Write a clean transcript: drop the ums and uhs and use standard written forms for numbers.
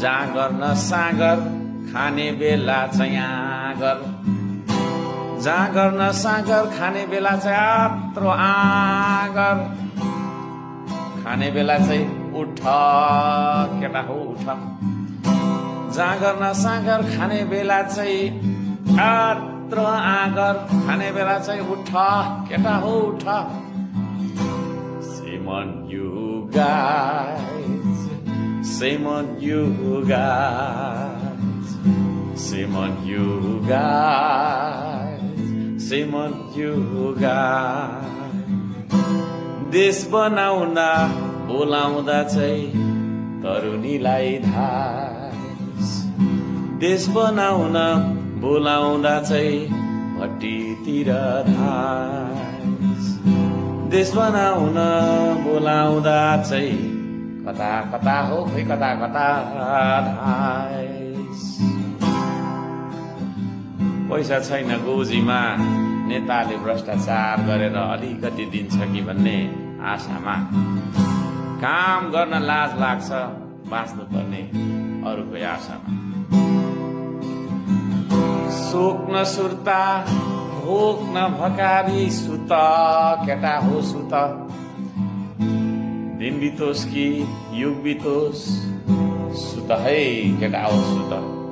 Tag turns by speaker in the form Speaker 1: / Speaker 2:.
Speaker 1: जाँगर न सागर खाने बेला चाहिँ आँगर जाँगर न सागर खाने बेला चाहिँ आत्रो आँगर खाने बेला चाहिँ उठ केटा हो उठ जाँगर न सागर खाने बेला चाहिँ आत्रो आँगर खाने बेला चाहिँ उठ केटा हो उठ Shame on you guys Shame on you guys Shame on you guys Shame on you guys देश बनाउन बोलाउँदा चाहिँ तरुणीलाई धास देश बनाउन बोलाउँदा चाहिँ भट्टीतिर धास देश बनाउन बोलाउँदा चाहिँ कता कता हो खै कता कता धास पैसा छैन गोजीमा नेताले भ्रष्टाचार गरेर अलिकति दिन्छ कि भन्ने आशामा काम गर्न लाज लाग्छ बाँच्नु पर्ने अरूको आशामा शोक न सुर्ता भोक न भकारी सुत केटा हो सुत दिन बितोस् कि युग बितोस् सुत है केटा हो सुत